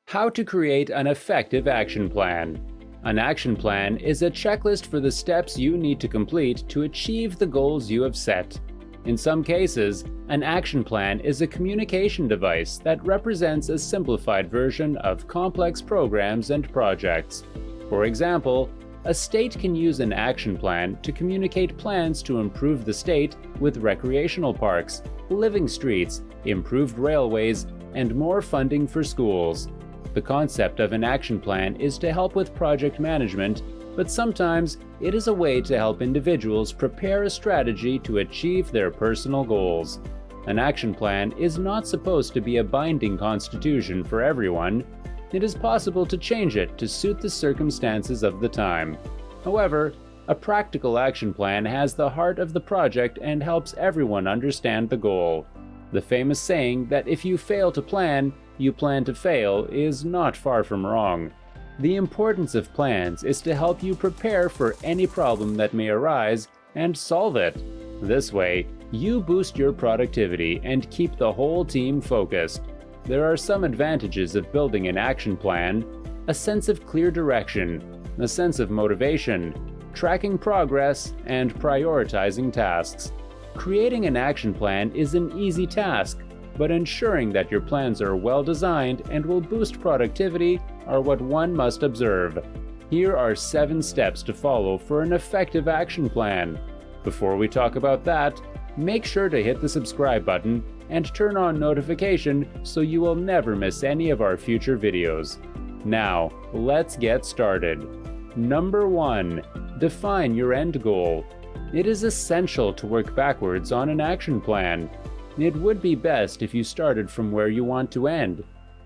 How to create an effective action plan. An action plan is a checklist for the steps you need to complete to achieve the goals you have set. In some cases, an action plan is a communication device that represents a simplified version of complex programs and projects. For example, a state can use an action plan to communicate plans to improve the state with recreational parks, living streets, improved railways, and more funding for schools. The concept of an action plan is to help with project management, but sometimes it is a way to help individuals prepare a strategy to achieve their personal goals. An action plan is not supposed to be a binding constitution for everyone. It is possible to change it to suit the circumstances of the time. However, a practical action plan has the heart of the project and helps everyone understand the goal. The famous saying that if you fail to plan, you plan to fail is not far from wrong. The importance of plans is to help you prepare for any problem that may arise and solve it. This way, you boost your productivity and keep the whole team focused. There are some advantages of building an action plan: a sense of clear direction, a sense of motivation, tracking progress, and prioritizing tasks. Creating an action plan is an easy task, but ensuring that your plans are well designed and will boost productivity are what one must observe. Here are 7 steps to follow for an effective action plan. Before we talk about that, make sure to hit the subscribe button and turn on notification so you will never miss any of our future videos. Now, let's get started. Number 1. Define your end goal. It is essential to work backwards on an action plan. It would be best if you started from where you want to end.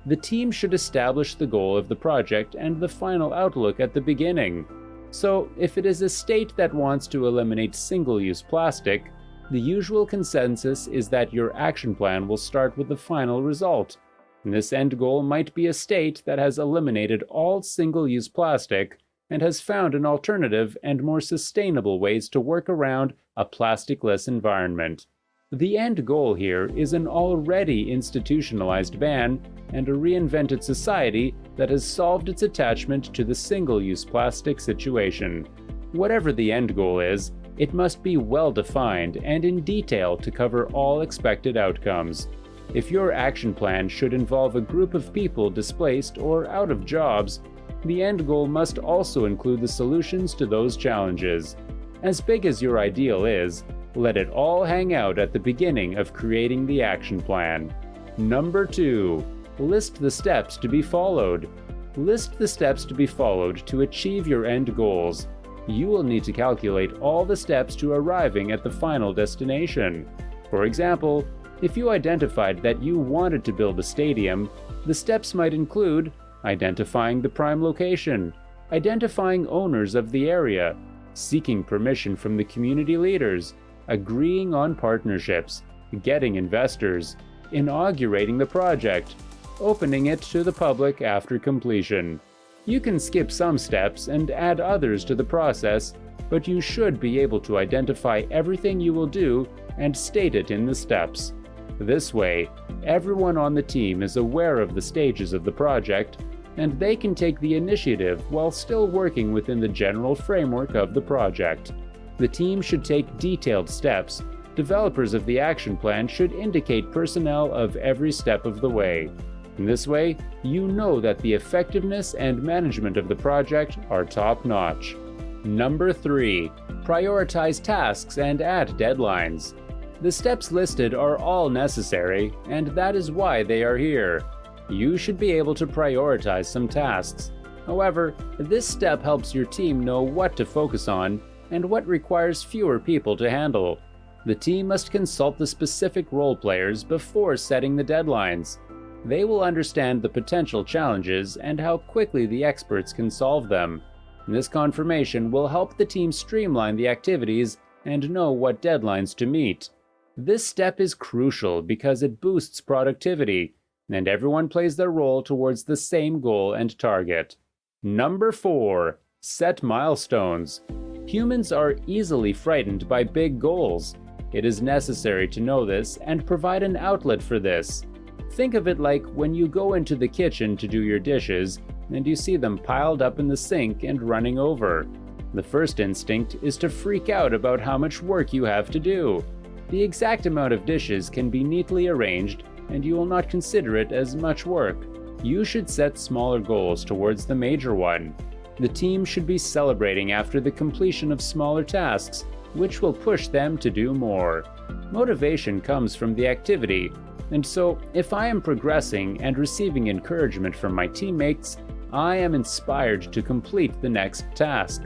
The team should establish the goal of the project and the final outlook at the beginning. So, if it is a state that wants to eliminate single-use plastic, the usual consensus is that your action plan will start with the final result. This end goal might be a state that has eliminated all single-use plastic and has found an alternative and more sustainable ways to work around a plastic-less environment. The end goal here is an already institutionalized ban and a reinvented society that has solved its attachment to the single-use plastic situation. Whatever the end goal is, it must be well defined and in detail to cover all expected outcomes. If your action plan should involve a group of people displaced or out of jobs, the end goal must also include the solutions to those challenges. As big as your ideal is, let it all hang out at the beginning of creating the action plan. Number 2. List the steps to be followed. List the steps to be followed to achieve your end goals. You will need to calculate all the steps to arriving at the final destination. For example, if you identified that you wanted to build a stadium, the steps might include identifying the prime location, identifying owners of the area, seeking permission from the community leaders, agreeing on partnerships, getting investors, inaugurating the project, opening it to the public after completion. You can skip some steps and add others to the process, but you should be able to identify everything you will do and state it in the steps. This way, everyone on the team is aware of the stages of the project, and they can take the initiative while still working within the general framework of the project. The team should take detailed steps. Developers of the action plan should indicate personnel of every step of the way. In this way, you know that the effectiveness and management of the project are top-notch. Number 3. Prioritize tasks and add deadlines. The steps listed are all necessary, and that is why they are here. You should be able to prioritize some tasks. However, this step helps your team know what to focus on and what requires fewer people to handle. The team must consult the specific role players before setting the deadlines. They will understand the potential challenges and how quickly the experts can solve them. This confirmation will help the team streamline the activities and know what deadlines to meet. This step is crucial because it boosts productivity, and everyone plays their role towards the same goal and target. Number 4. Set milestones. Humans are easily frightened by big goals. It is necessary to know this and provide an outlet for this. Think of it like when you go into the kitchen to do your dishes and you see them piled up in the sink and running over. The first instinct is to freak out about how much work you have to do. The exact amount of dishes can be neatly arranged, and you will not consider it as much work. You should set smaller goals towards the major one. The team should be celebrating after the completion of smaller tasks, which will push them to do more. Motivation comes from the activity, and so if I am progressing and receiving encouragement from my teammates, I am inspired to complete the next task.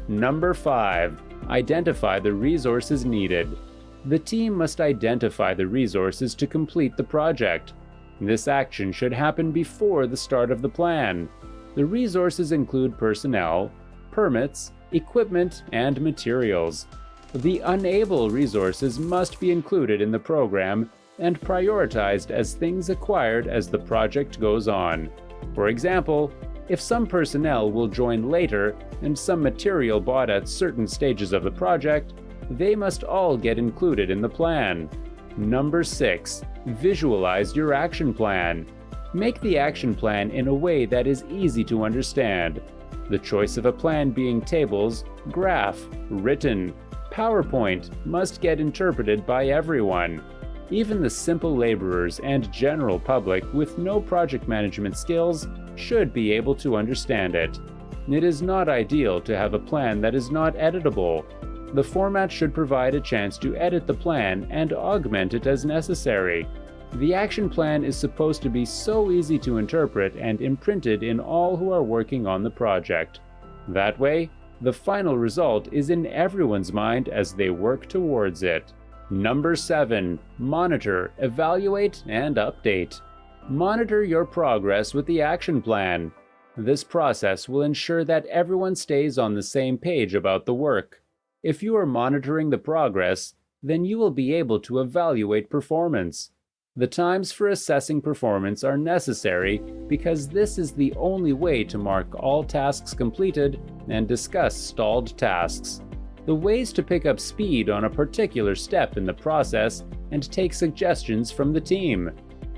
Number 5. Identify the resources needed. The team must identify the resources to complete the project. This action should happen before the start of the plan. The resources include personnel, permits, equipment, and materials. The unable resources must be included in the program and prioritized as things acquired as the project goes on. For example, if some personnel will join later and some material bought at certain stages of the project, they must all get included in the plan. Number 6. Visualize your action plan. Make the action plan in a way that is easy to understand. The choice of a plan being tables, graph, written, PowerPoint must get interpreted by everyone. Even the simple laborers and general public with no project management skills should be able to understand it. It is not ideal to have a plan that is not editable. The format should provide a chance to edit the plan and augment it as necessary. The action plan is supposed to be so easy to interpret and imprinted in all who are working on the project. That way, the final result is in everyone's mind as they work towards it. Number 7. Monitor, evaluate, and update. Monitor your progress with the action plan. This process will ensure that everyone stays on the same page about the work. If you are monitoring the progress, then you will be able to evaluate performance. The times for assessing performance are necessary because this is the only way to mark all tasks completed and discuss stalled tasks. The ways to pick up speed on a particular step in the process and take suggestions from the team.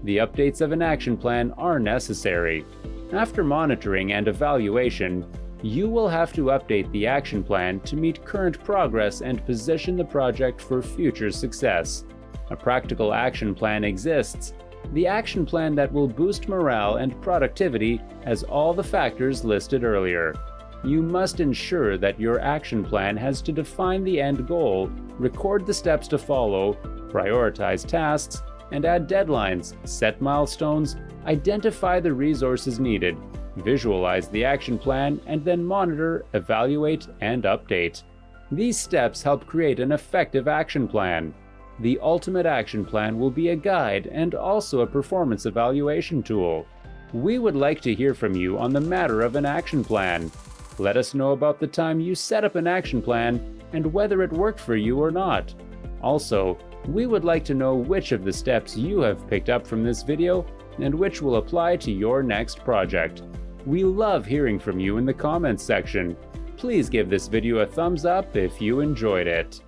The updates of an action plan are necessary. After monitoring and evaluation, you will have to update the action plan to meet current progress and position the project for future success. A practical action plan exists. The action plan that will boost morale and productivity has all the factors listed earlier. You must ensure that your action plan has to define the end goal, record the steps to follow, prioritize tasks, and add deadlines, set milestones, identify the resources needed, visualize the action plan, and then monitor, evaluate, and update. These steps help create an effective action plan. The ultimate action plan will be a guide and also a performance evaluation tool. We would like to hear from you on the matter of an action plan. Let us know about the time you set up an action plan and whether it worked for you or not. Also, we would like to know which of the steps you have picked up from this video and which will apply to your next project. We love hearing from you in the comments section. Please give this video a thumbs up if you enjoyed it.